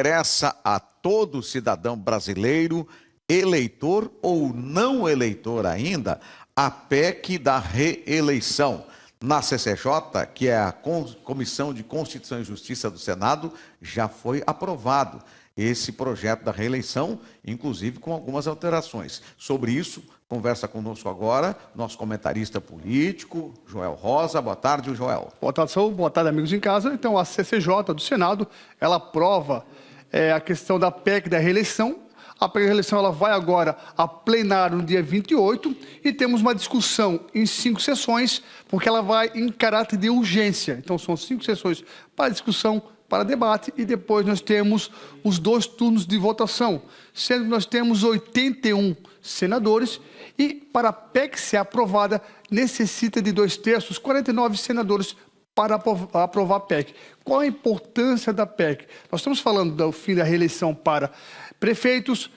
interessa a todo cidadão brasileiro, eleitor ou não eleitor ainda, a PEC da reeleição. Na CCJ, que é a Comissão de Constituição e Justiça do Senado, já foi aprovado esse projeto da reeleição, inclusive com algumas alterações. Sobre isso, conversa conosco agora nosso comentarista político, Joel Rosa. Boa tarde, Joel. Boa tarde, Saúl. Boa tarde, amigos em casa. Então, a CCJ do Senado, ela aprova a questão da PEC da reeleição. A PEC da reeleição ela vai agora a plenário no dia 28 e temos uma discussão em 5 sessões, porque ela vai em caráter de urgência. Então, são 5 sessões para discussão, para debate, e depois nós temos os 2 turnos de votação, sendo que nós temos 81 senadores, e para a PEC ser aprovada, necessita de 2/3, 49 senadores para aprovar a PEC. Qual a importância da PEC? Nós estamos falando do fim da reeleição para prefeitos,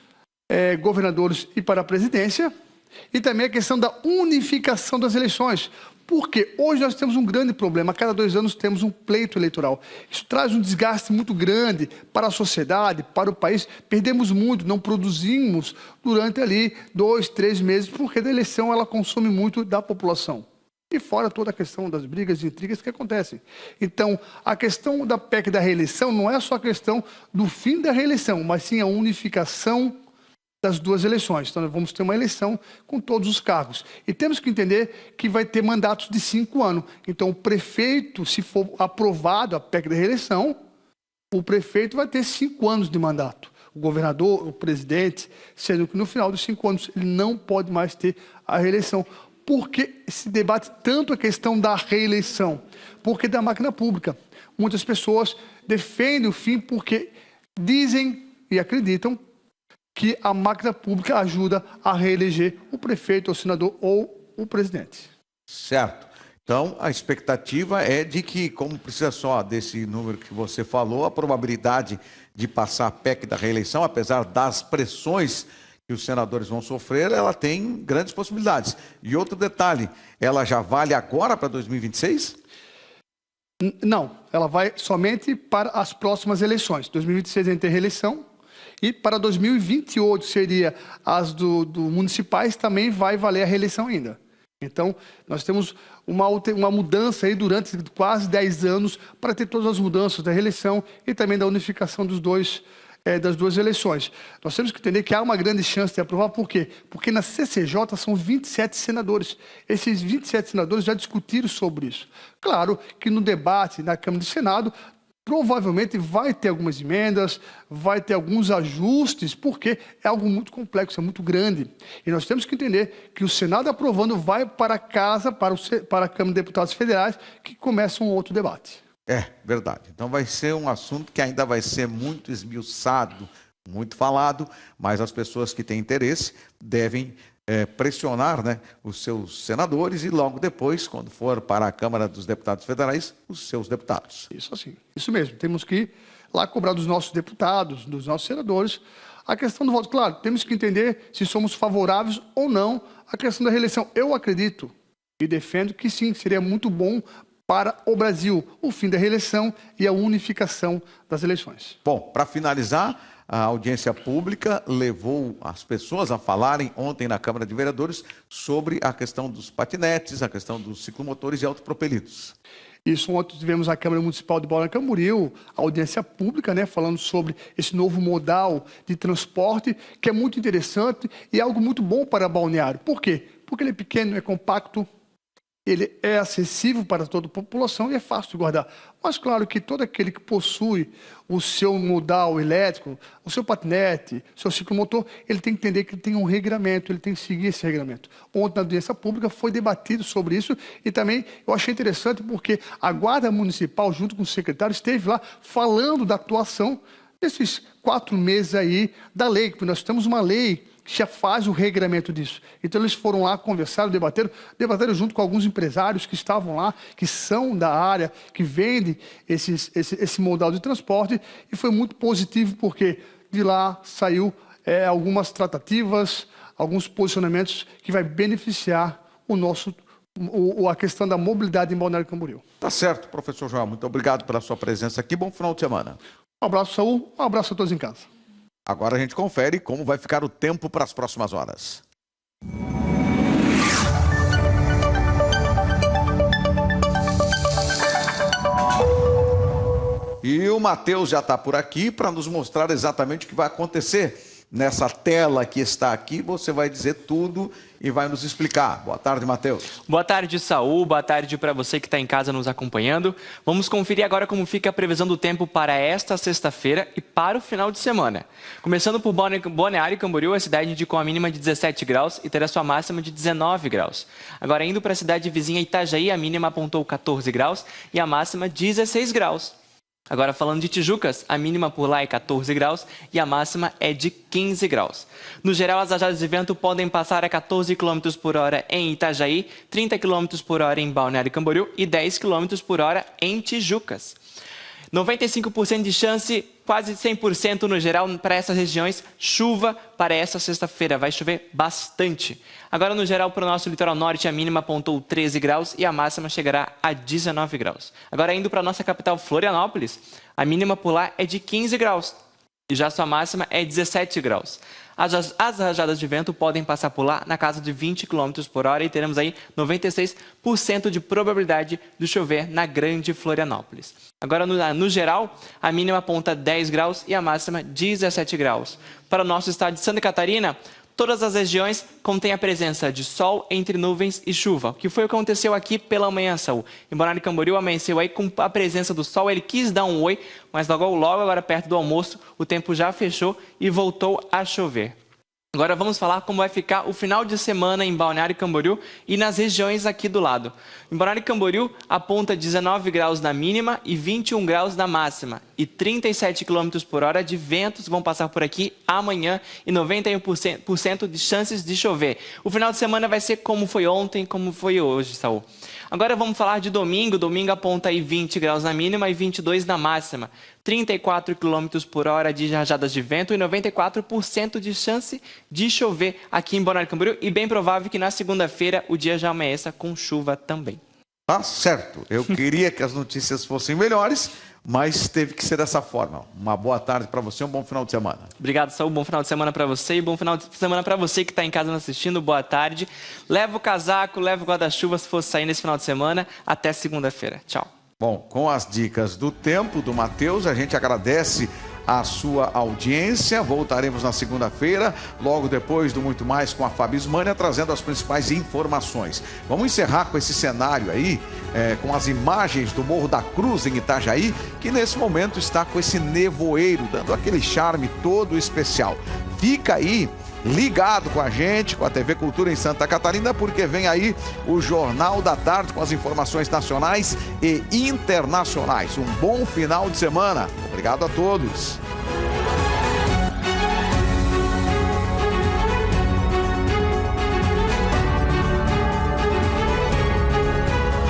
governadores e para a presidência, e também a questão da unificação das eleições. Porque hoje nós temos um grande problema, a cada 2 anos temos um pleito eleitoral. Isso traz um desgaste muito grande para a sociedade, para o país. Perdemos muito, não produzimos durante ali 2, 3 meses, porque a eleição ela consome muito da população. E fora toda a questão das brigas e intrigas que acontecem. Então, a questão da PEC da reeleição não é só a questão do fim da reeleição, mas sim a unificação das 2 eleições. Então, nós vamos ter uma eleição com todos os cargos. E temos que entender que vai ter mandatos de 5 anos. Então, o prefeito, se for aprovado a PEC da reeleição, o prefeito vai ter 5 anos de mandato. O governador, o presidente, sendo que no final dos 5 anos ele não pode mais ter a reeleição. Por que se debate tanto a questão da reeleição? Porque da máquina pública. Muitas pessoas defendem o fim porque dizem e acreditam que a máquina pública ajuda a reeleger o prefeito, o senador ou o presidente. Certo. Então, a expectativa é de que, como precisa só desse número que você falou, a probabilidade de passar a PEC da reeleição, apesar das pressões que os senadores vão sofrer, ela tem grandes possibilidades. E outro detalhe, ela já vale agora para 2026? Não, ela vai somente para as próximas eleições. 2026 a gente tem reeleição. E para 2028 seria as do municipais, também vai valer a reeleição ainda. Então, nós temos uma mudança aí durante quase 10 anos para ter todas as mudanças da reeleição e também da unificação das 2 eleições. Nós temos que entender que há uma grande chance de aprovar, por quê? Porque na CCJ são 27 senadores. Esses 27 senadores já discutiram sobre isso. Claro que no debate na Câmara e Senado, provavelmente vai ter algumas emendas, vai ter alguns ajustes, porque é algo muito complexo, é muito grande. E nós temos que entender que o Senado aprovando vai para casa, para a Câmara de Deputados Federais, que começa um outro debate. É, verdade. Então vai ser um assunto que ainda vai ser muito esmiuçado, muito falado, mas as pessoas que têm interesse devem pressionar, né, os seus senadores e logo depois, quando for para a Câmara dos Deputados Federais, os seus deputados. Isso assim, isso mesmo. Temos que ir lá cobrar dos nossos deputados, dos nossos senadores, a questão do voto. Claro, temos que entender se somos favoráveis ou não à questão da reeleição. Eu acredito e defendo que sim, seria muito bom para o Brasil o fim da reeleição e a unificação das eleições. Bom, para finalizar, a audiência pública levou as pessoas a falarem ontem na Câmara de Vereadores sobre a questão dos patinetes, a questão dos ciclomotores e autopropelidos. Isso, ontem tivemos a Câmara Municipal de Balneário Camboriú, a audiência pública, né, falando sobre esse novo modal de transporte, que é muito interessante e é algo muito bom para Balneário. Por quê? Porque ele é pequeno, é compacto, ele é acessível para toda a população e é fácil de guardar. Mas claro que todo aquele que possui o seu modal elétrico, o seu patinete, o seu ciclomotor, ele tem que entender que ele tem um regramento, ele tem que seguir esse regramento. Ontem na audiência pública foi debatido sobre isso e também eu achei interessante porque a Guarda Municipal, junto com o secretário, esteve lá falando da atuação desses 4 meses aí da lei, porque nós temos uma lei que já faz o regramento disso. Então, eles foram lá, conversaram, debateram junto com alguns empresários que estavam lá, que são da área, que vendem esse modal de transporte, e foi muito positivo, porque de lá saiu algumas tratativas, alguns posicionamentos que vai beneficiar a questão da mobilidade em Balneário Camboriú. Tá certo, professor João. Muito obrigado pela sua presença aqui. Bom final de semana. Um abraço, Saul. Um abraço a todos em casa. Agora a gente confere como vai ficar o tempo para as próximas horas. E o Matheus já está por aqui para nos mostrar exatamente o que vai acontecer. Nessa tela que está aqui, você vai dizer tudo e vai nos explicar. Boa tarde, Matheus. Boa tarde, Saul. Boa tarde para você que está em casa nos acompanhando. Vamos conferir agora como fica a previsão do tempo para esta sexta-feira e para o final de semana. Começando por Balneário Camboriú, a cidade indicou a mínima de 17 graus e terá sua máxima de 19 graus. Agora, indo para a cidade vizinha Itajaí, a mínima apontou 14 graus e a máxima 16 graus. Agora, falando de Tijucas, a mínima por lá é 14 graus e a máxima é de 15 graus. No geral, as rajadas de vento podem passar a 14 km por hora em Itajaí, 30 km por hora em Balneário Camboriú e 10 km por hora em Tijucas. 95% de chance, quase 100% no geral para essas regiões, chuva para essa sexta-feira, vai chover bastante. Agora, no geral, para o nosso litoral norte, a mínima apontou 13 graus e a máxima chegará a 19 graus. Agora, indo para a nossa capital, Florianópolis, a mínima por lá é de 15 graus e já sua máxima é 17 graus. As rajadas de vento podem passar por lá na casa de 20 km por hora e teremos aí 96% de probabilidade de chover na grande Florianópolis. Agora, no geral, a mínima aponta 10 graus e a máxima 17 graus. Para o nosso estado de Santa Catarina, todas as regiões contêm a presença de sol entre nuvens e chuva, o que foi o que aconteceu aqui pela manhã, Saul. Em Balneário Camboriú amanheceu aí com a presença do sol, ele quis dar um oi, mas logo agora perto do almoço o tempo já fechou e voltou a chover. Agora vamos falar como vai ficar o final de semana em Balneário Camboriú e nas regiões aqui do lado. Em Balneário Camboriú, aponta 19 graus na mínima e 21 graus na máxima. E 37 km por hora de ventos vão passar por aqui amanhã e 91% de chances de chover. O final de semana vai ser como foi ontem, como foi hoje, Saul. Agora vamos falar de domingo. Domingo aponta aí 20 graus na mínima e 22 na máxima. 34 km por hora de rajadas de vento e 94% de chance de chover aqui em Balneário Camboriú. E bem provável que na segunda-feira o dia já amanheça com chuva também. Tá certo. Eu queria que as notícias fossem melhores, mas teve que ser dessa forma. Uma boa tarde para você, um bom final de semana. Obrigado, Saul. Bom final de semana para você e bom final de semana para você que está em casa nos assistindo. Boa tarde. Leva o casaco, leva o guarda-chuva se for sair nesse final de semana. Até segunda-feira. Tchau. Bom, com as dicas do tempo do Matheus, a gente agradece a sua audiência. Voltaremos na segunda-feira, logo depois do Muito Mais com a Fábio Ismânia, trazendo as principais informações. Vamos encerrar com esse cenário aí, com as imagens do Morro da Cruz em Itajaí, que nesse momento está com esse nevoeiro, dando aquele charme todo especial. Fica aí ligado com a gente, com a TV Cultura em Santa Catarina, porque vem aí o Jornal da Tarde com as informações nacionais e internacionais. Um bom final de semana. Obrigado a todos.